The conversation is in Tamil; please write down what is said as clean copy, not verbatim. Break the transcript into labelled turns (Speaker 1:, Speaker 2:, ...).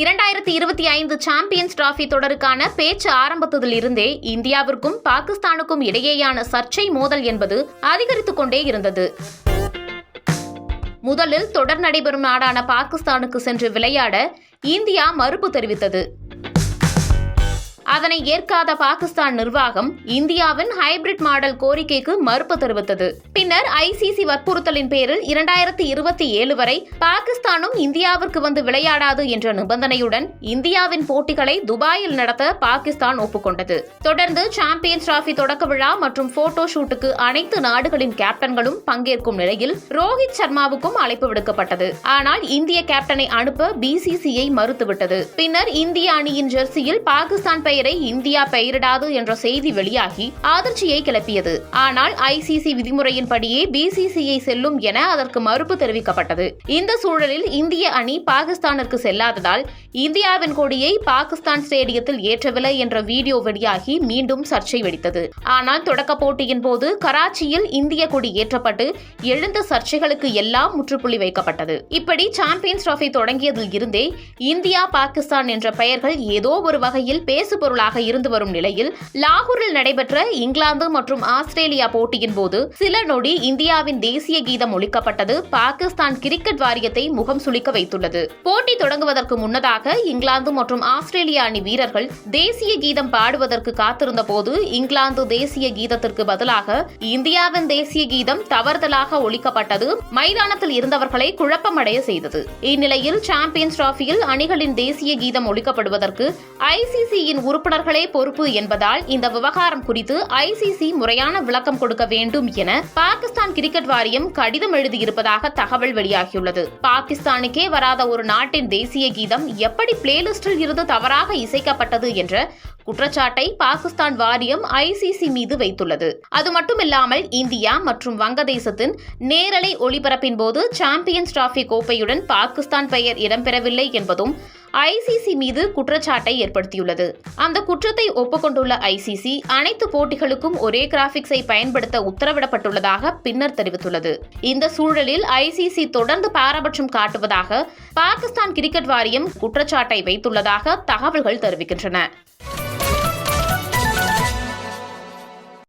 Speaker 1: 2025 சாம்பியன்ஸ் டிராபி தொடருக்கான பேச்சு ஆரம்பித்ததிலிருந்தே இந்தியாவிற்கும் பாகிஸ்தானுக்கும் இடையேயான சர்ச்சை மோதல் என்பது அதிகரித்துக் கொண்டே இருந்தது. முதலில் தொடர் நடைபெறும் நாடான பாகிஸ்தானுக்கு சென்று விளையாட இந்தியா மறுப்பு தெரிவித்தது. அதனை ஏற்காத பாகிஸ்தான் நிர்வாகம் இந்தியாவின் ஹைபிரிட் மாடல் கோரிக்கைக்கு மறுப்பு தெரிவித்தது. பின்னர் ஐசிசி வற்புறுத்தலின் பேரில் 2027 வரை பாகிஸ்தானும் இந்தியாவிற்கு வந்து விளையாடாது என்ற நிபந்தனையுடன் இந்தியாவின் போட்டிகளை துபாயில் நடத்த பாகிஸ்தான் ஒப்புக்கொண்டது. தொடர்ந்து சாம்பியன்ஸ் டிராபி தொடக்க விழா மற்றும் போட்டோ ஷூட்டுக்கு அனைத்து நாடுகளின் கேப்டன்களும் பங்கேற்கும் நிலையில் ரோஹித் சர்மாவுக்கும் அழைப்பு விடுக்கப்பட்டது. ஆனால் இந்திய கேப்டனை அனுப்ப பிசிசிஐ மறுத்துவிட்டது. பின்னர் இந்திய அணியின் ஜெர்சியில் பாகிஸ்தான் பெயரை இந்தியா பெயரிடாது என்ற செய்தி வெளியாகி அதிர்ச்சியை கிளப்பியது. ஆனால் ஐசிசி விதிமுறையின்படியே பிசிசிஐ செல்லும் என அதற்கு மறுப்பு தெரிவிக்கப்பட்டது. இந்த சூழலில் இந்திய அணி பாகிஸ்தானிற்கு செல்லாததால் இந்தியாவின் கொடியை பாகிஸ்தான் ஸ்டேடியத்தில் ஏற்றவில்லை என்ற வீடியோ வெளியாகி மீண்டும் சர்ச்சை வெடித்தது. ஆனால் தொடக்க போட்டியின் போது கராச்சியில் இந்திய கொடி ஏற்றப்பட்டு எழுந்த சர்ச்சைகளுக்கு எல்லாம் முற்றுப்புள்ளி வைக்கப்பட்டது. இப்படி சாம்பியன்ஸ் டிராபி தொடங்கியதில் இருந்தே இந்தியா பாகிஸ்தான் என்ற பெயர்கள் ஏதோ ஒரு வகையில் பேசு பொருளாக இருந்து வரும் நிலையில் லாகூரில் நடைபெற்ற இங்கிலாந்து மற்றும் ஆஸ்திரேலியா போட்டியின் போது சில நொடி இந்தியாவின் தேசிய கீதம் ஒலிக்கப்பட்டது பாகிஸ்தான் கிரிக்கெட் வாரியத்தை முகம் சுளிக்க வைத்துள்ளது. போட்டி தொடங்குவதற்கு முன்னதாக இங்கிலாந்து மற்றும் ஆஸ்திரேலியா அணி வீரர்கள் தேசிய கீதம் பாடுவதற்கு காத்திருந்த போது இங்கிலாந்து தேசிய கீதத்திற்கு பதிலாக இந்தியாவின் தேசிய கீதம் தவறுதலாக ஒலிக்கப்பட்டது மைதானத்தில் இருந்தவர்களை குழப்பமடைய செய்தது. இந்நிலையில் சாம்பியன்ஸ் டிராபியில் அணிகளின் தேசிய கீதம் ஒலிக்கப்படுவதற்கு ஐசிசியின் உறுப்பினர்களே பொறுப்பு என்பதால் இந்த விவகாரம் குறித்து ஐசிசி முறையான விளக்கம் கொடுக்க வேண்டும் என பாகிஸ்தான் கிரிக்கெட் வாரியம் கடிதம் எழுதியிருப்பதாக தகவல் வெளியாகியுள்ளது. பாகிஸ்தானுக்கே வராத ஒரு நாட்டின் தேசிய கீதம் எப்படி பிளேலிஸ்டில் இருந்து தவறாக இசைக்கப்பட்டது என்ற குற்றச்சாட்டை பாகிஸ்தான் வாரியம் ஐசிசி மீது வைத்துள்ளது. அது மட்டுமில்லாமல் இந்தியா மற்றும் வங்கதேசத்தின் நேரலை ஒளிபரப்பின் போது சாம்பியன்ஸ் டிராபி கோப்பையுடன் பாகிஸ்தான் பெயர் இடம்பெறவில்லை என்பதும் ஐசிசி மீது குற்றச்சாட்டை ஏற்படுத்தியுள்ளது. அந்த குற்றத்தை ஒப்புக்கொண்டுள்ள ஐசிசி அனைத்து போட்டிகளுக்கும் ஒரே கிராபிக்ஸை பயன்படுத்த உத்தரவிடப்பட்டுள்ளதாக பின்னர் தெரிவித்துள்ளது. இந்த சூழலில் ஐசிசி தொடர்ந்து பாரபட்சம் காட்டுவதாக பாகிஸ்தான் கிரிக்கெட் வாரியம் குற்றச்சாட்டை வைத்துள்ளதாக தகவல்கள் தெரிவிக்கின்றன.